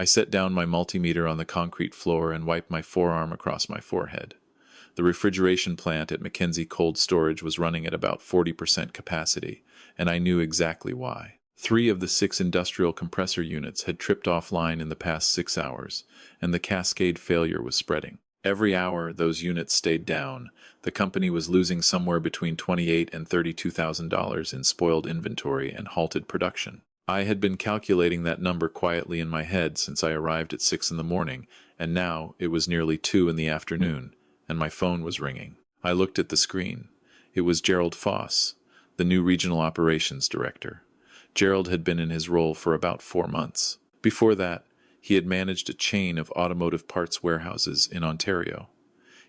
I set down my multimeter on the concrete floor and wiped my forearm across my forehead. The refrigeration plant at Mackenzie Cold Storage was running at about 40% capacity, and I knew exactly why. 3 of the 6 industrial compressor units had tripped offline in the past 6 hours, and the cascade failure was spreading. Every hour those units stayed down, the company was losing somewhere between $28,000 and $32,000 in spoiled inventory and halted production. I had been calculating that number quietly in my head since I arrived at 6 in the morning, and now it was nearly 2 in the afternoon, and my phone was ringing. I looked at the screen. It was Gerald Foss, the new regional operations director. Gerald had been in his role for about 4 months. Before that, he had managed a chain of automotive parts warehouses in Ontario.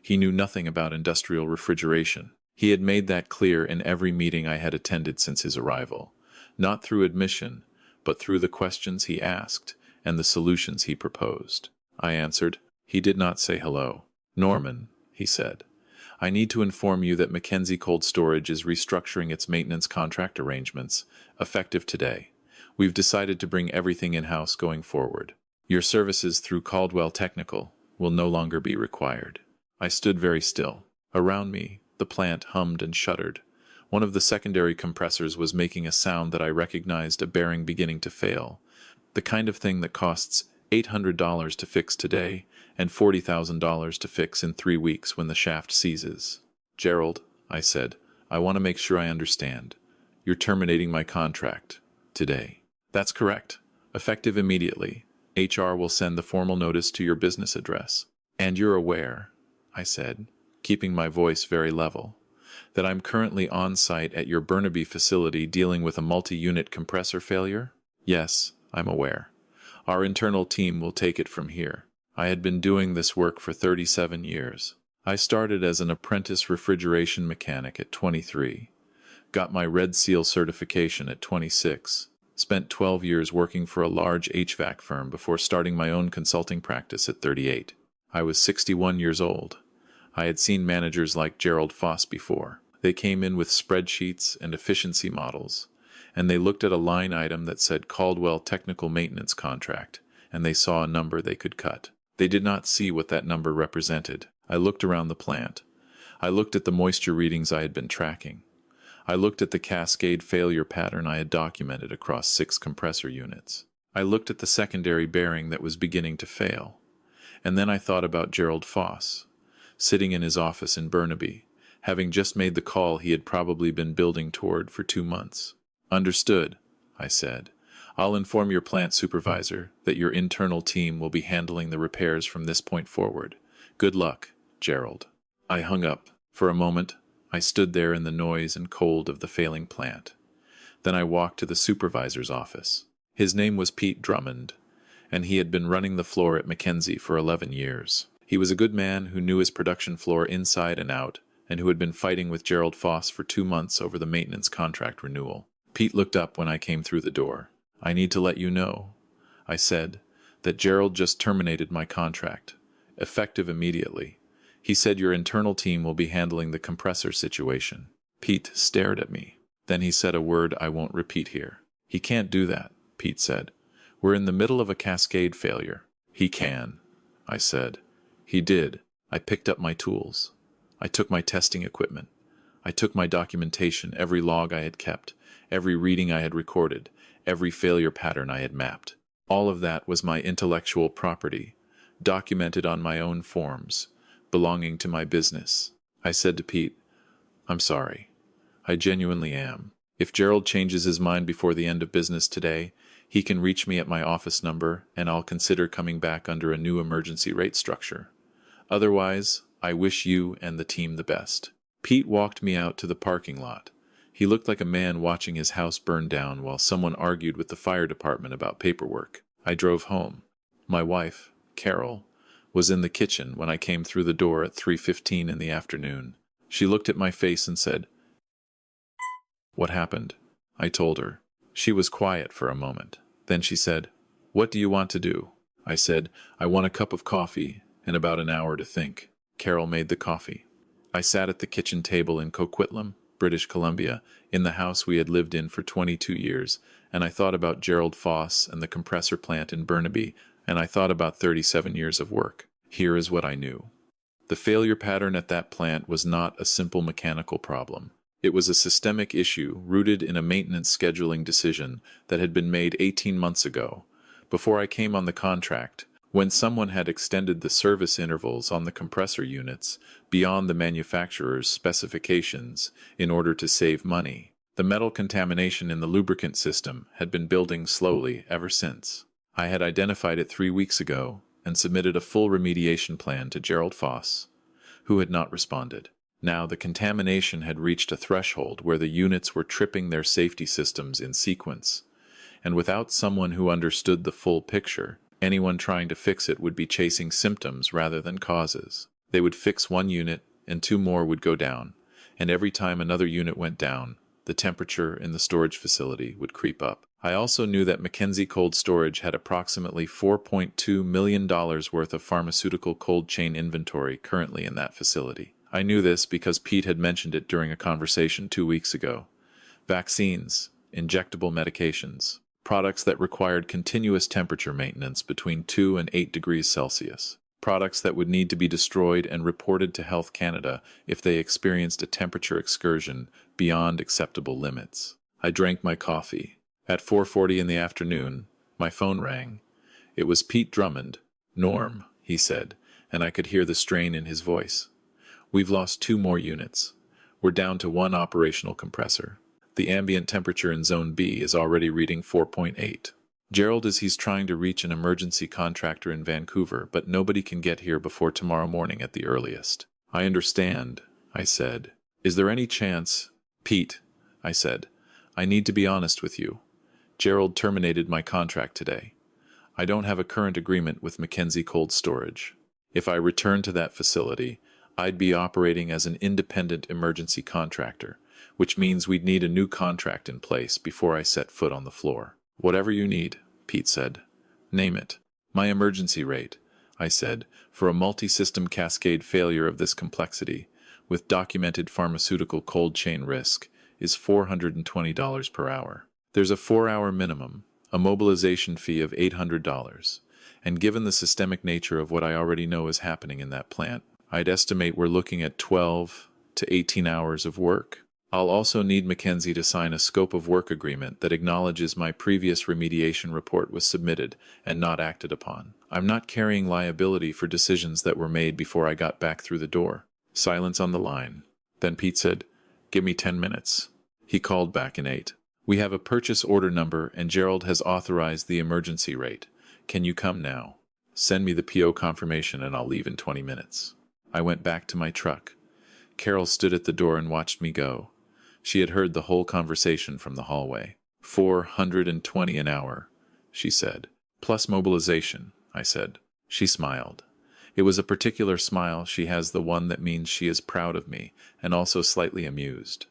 He knew nothing about industrial refrigeration. He had made that clear in every meeting I had attended since his arrival, not through admission, but through the questions he asked and the solutions he proposed. I answered. He did not say hello. "Norman," he said, "I need to inform you that Mackenzie Cold Storage is restructuring its maintenance contract arrangements, effective today. We've decided to bring everything in-house going forward. Your services through Caldwell Technical will no longer be required." I stood very still. Around me, the plant hummed and shuddered. One of the secondary compressors was making a sound that I recognized, a bearing beginning to fail. The kind of thing that costs $800 to fix today and $40,000 to fix in 3 weeks when the shaft seizes. "Gerald," I said, "I want to make sure I understand. You're terminating my contract today." "That's correct. Effective immediately. HR will send the formal notice to your business address." "And you're aware," I said, keeping my voice very level, "that I'm currently on site at your Burnaby facility dealing with a multi-unit compressor failure?" "Yes, I'm aware. Our internal team will take it from here. I had been doing this work for 37 years. I started as an apprentice refrigeration mechanic at 23, got my Red Seal certification at 26, spent 12 years working for a large HVAC firm before starting my own consulting practice at 38. I was 61 years old. I had seen managers like Gerald Foss before. They came in with spreadsheets and efficiency models, and they looked at a line item that said Caldwell Technical Maintenance Contract, and they saw a number they could cut. They did not see what that number represented. I looked around the plant. I looked at the moisture readings I had been tracking. I looked at the cascade failure pattern I had documented across 6 compressor units. I looked at the secondary bearing that was beginning to fail. And then I thought about Gerald Foss, sitting in his office in Burnaby, having just made the call he had probably been building toward for 2 months. "Understood," I said. "I'll inform your plant supervisor that your internal team will be handling the repairs from this point forward. Good luck, Gerald." I hung up. For a moment, I stood there in the noise and cold of the failing plant. Then I walked to the supervisor's office. His name was Pete Drummond, and he had been running the floor at Mackenzie for 11 years. He was a good man who knew his production floor inside and out, and who had been fighting with Gerald Foss for 2 months over the maintenance contract renewal. Pete looked up when I came through the door. "I need to let you know," I said, "that Gerald just terminated my contract, effective immediately. He said your internal team will be handling the compressor situation." Pete stared at me. Then he said a word I won't repeat here. "He can't do that," Pete said. "We're in the middle of a cascade failure." "He can," I said. He did. I picked up my tools. I took my testing equipment. I took my documentation, every log I had kept, every reading I had recorded, every failure pattern I had mapped. All of that was my intellectual property, documented on my own forms, belonging to my business. I said to Pete, "I'm sorry. I genuinely am. If Gerald changes his mind before the end of business today, he can reach me at my office number, and I'll consider coming back under a new emergency rate structure. Otherwise, I wish you and the team the best." Pete walked me out to the parking lot. He looked like a man watching his house burn down while someone argued with the fire department about paperwork. I drove home. My wife, Carol, was in the kitchen when I came through the door at 3:15 in the afternoon. She looked at my face and said, "What happened?" I told her. She was quiet for a moment. Then she said, "What do you want to do?" I said, "I want a cup of coffee and about an hour to think." Carol made the coffee. I sat at the kitchen table in Coquitlam, British Columbia, in the house we had lived in for 22 years, and I thought about Gerald Foss and the compressor plant in Burnaby And I thought about 37 years of work. Here is what I knew. The failure pattern at that plant was not a simple mechanical problem. It was a systemic issue rooted in a maintenance scheduling decision that had been made 18 months ago, before I came on the contract, when someone had extended the service intervals on the compressor units beyond the manufacturer's specifications in order to save money. The metal contamination in the lubricant system had been building slowly ever since. I had identified it 3 weeks ago and submitted a full remediation plan to Gerald Foss, who had not responded. Now the contamination had reached a threshold where the units were tripping their safety systems in sequence, and without someone who understood the full picture, anyone trying to fix it would be chasing symptoms rather than causes. They would fix one unit, and 2 more would go down, and every time another unit went down, the temperature in the storage facility would creep up. I also knew that Mackenzie Cold Storage had approximately $4.2 million worth of pharmaceutical cold chain inventory currently in that facility. I knew this because Pete had mentioned it during a conversation 2 weeks ago. Vaccines, injectable medications, products that required continuous temperature maintenance between 2 and 8 degrees Celsius. Products that would need to be destroyed and reported to Health Canada if they experienced a temperature excursion beyond acceptable limits. I drank my coffee. At 4:40 in the afternoon, my phone rang. It was Pete Drummond. "Norm," he said, and I could hear the strain in his voice. "We've lost 2 more units. We're down to 1 operational compressor. The ambient temperature in Zone B is already reading 4.8. Gerald he's trying to reach an emergency contractor in Vancouver, but nobody can get here before tomorrow morning at the earliest." "I understand," I said. "Is there any chance—" "Pete," I said, "I need to be honest with you. Gerald terminated my contract today. I don't have a current agreement with Mackenzie Cold Storage. If I return to that facility, I'd be operating as an independent emergency contractor, which means we'd need a new contract in place before I set foot on the floor." "Whatever you need," Pete said. "Name it." "My emergency rate," I said, "for a multi-system cascade failure of this complexity, with documented pharmaceutical cold chain risk, is $420 per hour. There's a 4-hour minimum, a mobilization fee of $800, and given the systemic nature of what I already know is happening in that plant, I'd estimate we're looking at 12 to 18 hours of work. I'll also need Mackenzie to sign a scope of work agreement that acknowledges my previous remediation report was submitted and not acted upon. I'm not carrying liability for decisions that were made before I got back through the door." Silence on the line. Then Pete said, "Give me 10 minutes. He called back in 8. "We have a purchase order number and Gerald has authorized the emergency rate. Can you come now? Send me the PO confirmation and I'll leave in 20 minutes. I went back to my truck. Carol stood at the door and watched me go. She had heard the whole conversation from the hallway. $420 an hour, she said. "Plus mobilization," I said. She smiled. It was a particular smile. She has the one that means she is proud of me and also slightly amused.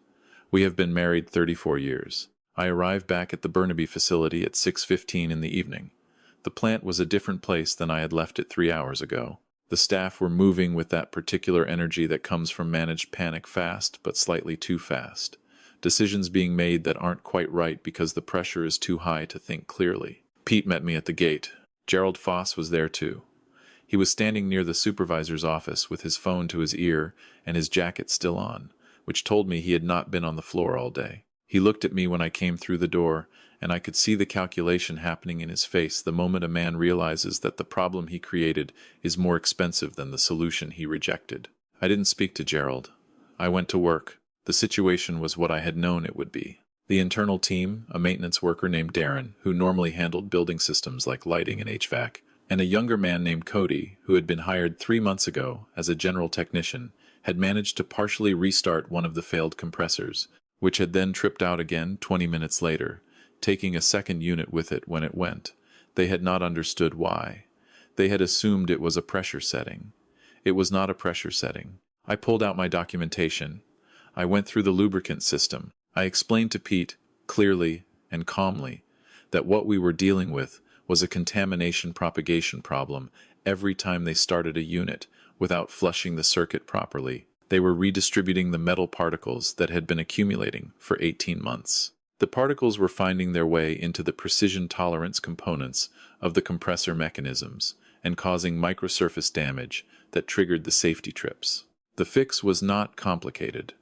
We have been married 34 years. I arrived back at the Burnaby facility at 6:15 in the evening. The plant was a different place than I had left it 3 hours ago. The staff were moving with that particular energy that comes from managed panic fast, but slightly too fast. Decisions being made that aren't quite right because the pressure is too high to think clearly. Pete met me at the gate. Gerald Foss was there too. He was standing near the supervisor's office with his phone to his ear and his jacket still on, which told me he had not been on the floor all day. He looked at me when I came through the door, and I could see the calculation happening in his face the moment a man realizes that the problem he created is more expensive than the solution he rejected. I didn't speak to Gerald. I went to work. The situation was what I had known it would be. The internal team, a maintenance worker named Darren, who normally handled building systems like lighting and HVAC, and a younger man named Cody, who had been hired 3 months ago as a general technician, had managed to partially restart one of the failed compressors, which had then tripped out again 20 minutes later, taking a second unit with it when it went. They had not understood why. They had assumed it was a pressure setting. It was not a pressure setting. I pulled out my documentation. I went through the lubricant system. I explained to Pete, clearly and calmly, that what we were dealing with was a contamination propagation problem every time they started a unit without flushing the circuit properly. They were redistributing the metal particles that had been accumulating for 18 months. The particles were finding their way into the precision tolerance components of the compressor mechanisms and causing microsurface damage that triggered the safety trips. The fix was not complicated,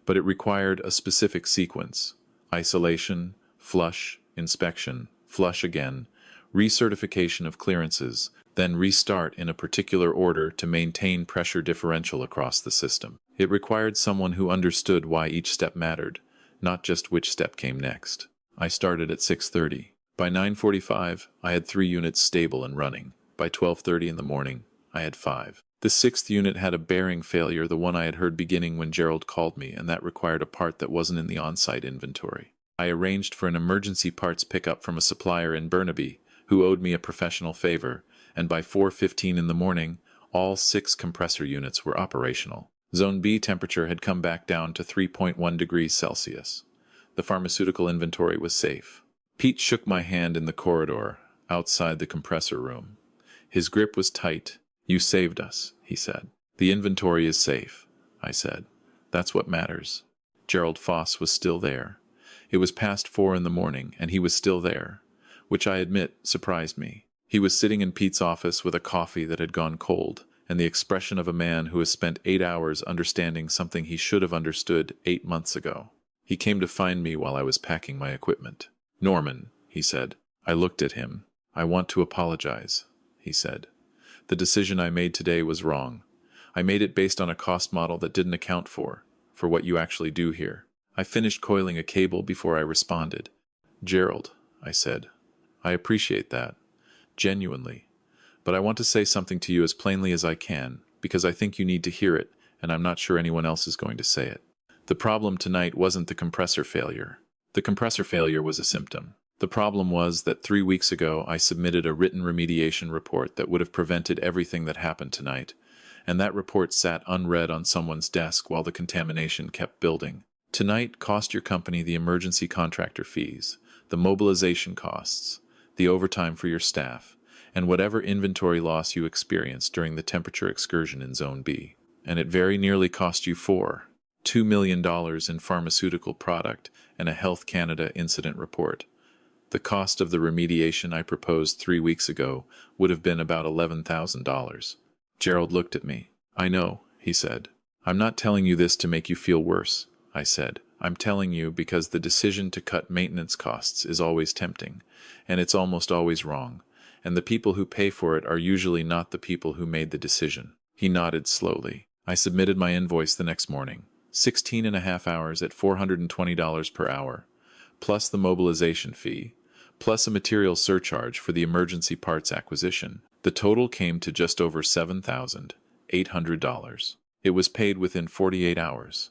but it required a specific sequence: isolation, flush, inspection, flush again, recertification of clearances, then restart in a particular order to maintain pressure differential across the system. It required someone who understood why each step mattered, not just which step came next. I started at 6:30. By 9:45, I had 3 units stable and running. By 12:30 in the morning, I had 5. The 6th unit had a bearing failure, the one I had heard beginning when Gerald called me, and that required a part that wasn't in the on-site inventory. I arranged for an emergency parts pickup from a supplier in Burnaby, who owed me a professional favor, and by 4:15 in the morning, all 6 compressor units were operational. Zone B temperature had come back down to 3.1 degrees Celsius. The pharmaceutical inventory was safe. Pete shook my hand in the corridor, outside the compressor room. His grip was tight. "You saved us," he said. "The inventory is safe," I said. "That's what matters." Gerald Foss was still there. It was past 4 in the morning, and he was still there, which I admit surprised me. He was sitting in Pete's office with a coffee that had gone cold, and the expression of a man who has spent 8 hours understanding something he should have understood 8 months ago. He came to find me while I was packing my equipment. "Norman," he said. I looked at him. "I want to apologize," he said. "The decision I made today was wrong. I made it based on a cost model that didn't account for what you actually do here." I finished coiling a cable before I responded. "Gerald," I said, "I appreciate that. Genuinely. But I want to say something to you as plainly as I can, because I think you need to hear it, and I'm not sure anyone else is going to say it. The problem tonight wasn't the compressor failure. The compressor failure was a symptom. The problem was that 3 weeks ago I submitted a written remediation report that would have prevented everything that happened tonight, and that report sat unread on someone's desk while the contamination kept building. Tonight cost your company the emergency contractor fees, the mobilization costs, the overtime for your staff, and whatever inventory loss you experienced during the temperature excursion in Zone B. And it very nearly cost you $2 million in pharmaceutical product and a Health Canada incident report. The cost of the remediation I proposed 3 weeks ago would have been about $11,000. Gerald looked at me. "I know," he said. "I'm not telling you this to make you feel worse," I said. "I'm telling you because the decision to cut maintenance costs is always tempting, and it's almost always wrong, and the people who pay for it are usually not the people who made the decision." He nodded slowly. I submitted my invoice the next morning. 16 and a half hours at $420 per hour, plus the mobilization fee, plus a material surcharge for the emergency parts acquisition. The total came to just over $7,800. It was paid within 48 hours,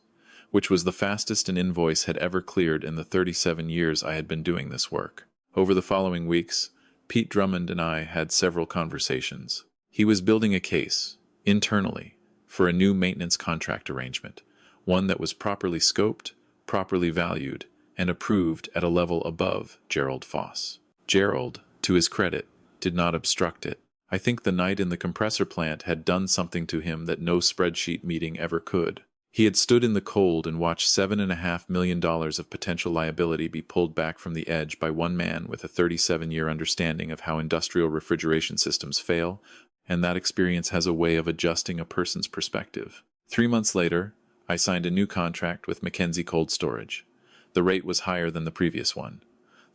which was the fastest an invoice had ever cleared in the 37 years I had been doing this work. Over the following weeks, Pete Drummond and I had several conversations. He was building a case, internally, for a new maintenance contract arrangement, one that was properly scoped, properly valued, and approved at a level above Gerald Foss. Gerald, to his credit, did not obstruct it. I think the night in the compressor plant had done something to him that no spreadsheet meeting ever could. He had stood in the cold and watched $7.5 million of potential liability be pulled back from the edge by one man with a 37-year understanding of how industrial refrigeration systems fail, and that experience has a way of adjusting a person's perspective. 3 months later, I signed a new contract with Mackenzie Cold Storage. The rate was higher than the previous one.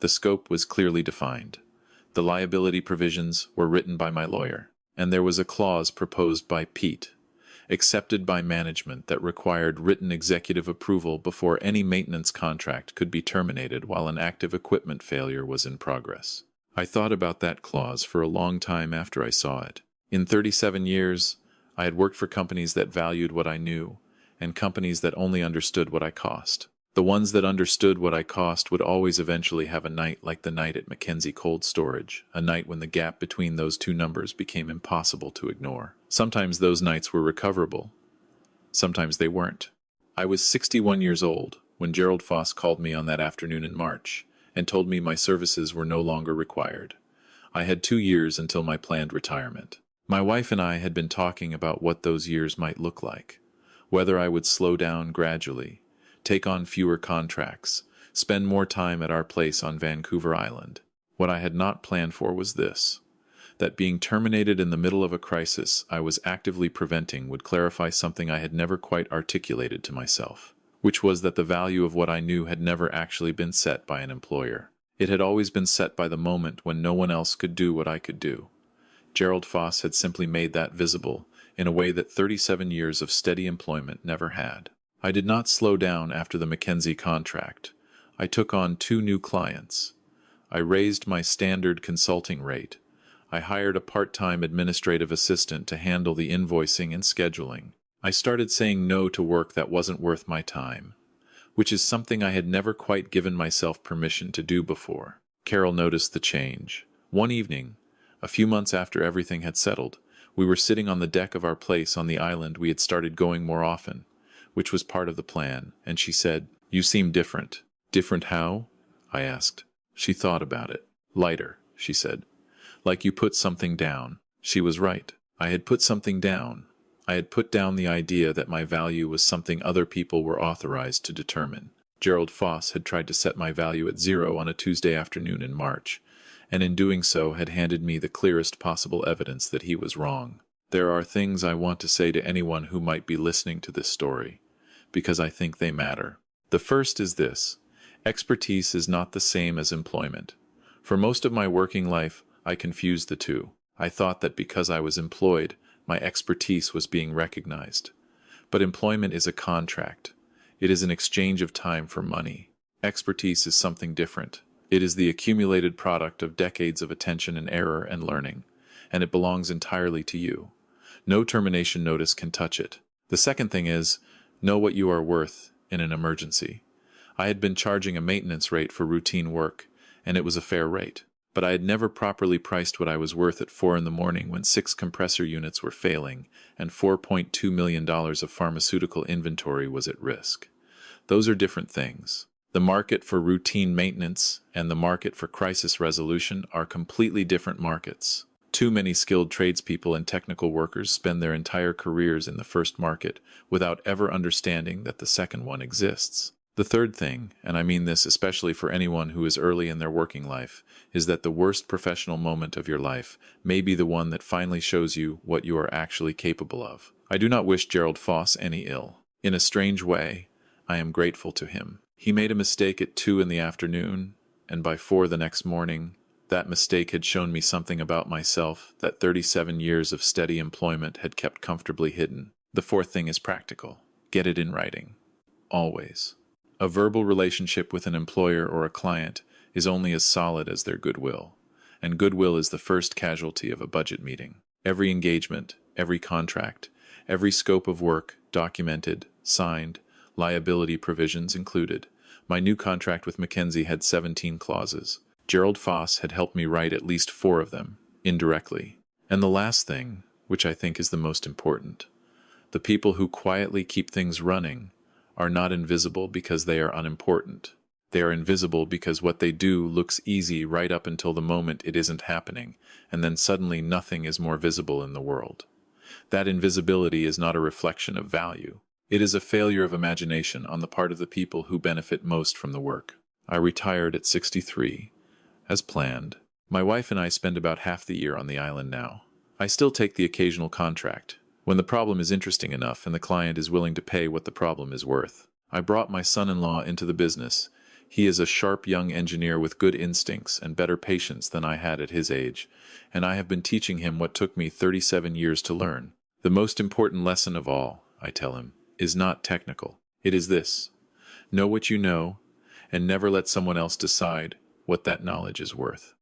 The scope was clearly defined. The liability provisions were written by my lawyer, and there was a clause proposed by Pete, accepted by management, that required written executive approval before any maintenance contract could be terminated while an active equipment failure was in progress. I thought about that clause for a long time after I saw it. In 37 years, I had worked for companies that valued what I knew, and companies that only understood what I cost. The ones that understood what I cost would always eventually have a night like the night at Mackenzie Cold Storage, a night when the gap between those two numbers became impossible to ignore. Sometimes those nights were recoverable. Sometimes they weren't. I was 61 years old when Gerald Foss called me on that afternoon in March and told me my services were no longer required. I had 2 years until my planned retirement. My wife and I had been talking about what those years might look like, whether I would slow down gradually, take on fewer contracts, spend more time at our place on Vancouver Island. What I had not planned for was this: that being terminated in the middle of a crisis I was actively preventing would clarify something I had never quite articulated to myself, which was that the value of what I knew had never actually been set by an employer. It had always been set by the moment when no one else could do what I could do. Gerald Foss had simply made that visible in a way that 37 years of steady employment never had. I did not slow down after the Mackenzie contract. I took on 2 new clients. I raised my standard consulting rate. I hired a part-time administrative assistant to handle the invoicing and scheduling. I started saying no to work that wasn't worth my time, which is something I had never quite given myself permission to do before. Carol noticed the change. One evening, a few months after everything had settled, we were sitting on the deck of our place on the island we had started going more often, which was part of the plan, and she said, "You seem different." "Different how?" I asked. She thought about it. "Lighter," she said. "Like you put something down." She was right. I had put something down. I had put down the idea that my value was something other people were authorized to determine. Gerald Foss had tried to set my value at 0 on a Tuesday afternoon in March, and in doing so had handed me the clearest possible evidence that he was wrong. There are things I want to say to anyone who might be listening to this story, because I think they matter. The first is this: expertise is not the same as employment. For most of my working life, I confused the two. I thought that because I was employed, my expertise was being recognized. But employment is a contract. It is an exchange of time for money. Expertise is something different. It is the accumulated product of decades of attention and error and learning, and it belongs entirely to you. No termination notice can touch it. The second thing is, know what you are worth in an emergency. I had been charging a maintenance rate for routine work, and it was a fair rate. But I had never properly priced what I was worth at 4 in the morning when 6 compressor units were failing and $4.2 million of pharmaceutical inventory was at risk. Those are different things. The market for routine maintenance and the market for crisis resolution are completely different markets. Too many skilled tradespeople and technical workers spend their entire careers in the first market without ever understanding that the second one exists. The third thing, and I mean this especially for anyone who is early in their working life, is that the worst professional moment of your life may be the one that finally shows you what you are actually capable of. I do not wish Gerald Foss any ill. In a strange way, I am grateful to him. He made a mistake at 2 in the afternoon, and by 4 the next morning, that mistake had shown me something about myself that 37 years of steady employment had kept comfortably hidden. The fourth thing is practical. Get it in writing. Always. A verbal relationship with an employer or a client is only as solid as their goodwill, and goodwill is the first casualty of a budget meeting. Every engagement, every contract, every scope of work, documented, signed, liability provisions included. My new contract with Mackenzie had 17 clauses. Gerald Foss had helped me write at least 4 of them, indirectly. And the last thing, which I think is the most important: the people who quietly keep things running are not invisible because they are unimportant. They are invisible because what they do looks easy right up until the moment it isn't happening, and then suddenly nothing is more visible in the world. That invisibility is not a reflection of value. It is a failure of imagination on the part of the people who benefit most from the work. I retired at 63, as planned. My wife and I spend about half the year on the island now. I still take the occasional contract, when the problem is interesting enough and the client is willing to pay what the problem is worth. I brought my son-in-law into the business. He is a sharp young engineer with good instincts and better patience than I had at his age, and I have been teaching him what took me 37 years to learn. The most important lesson of all, I tell him, is not technical. It is this: know what you know, and never let someone else decide what that knowledge is worth.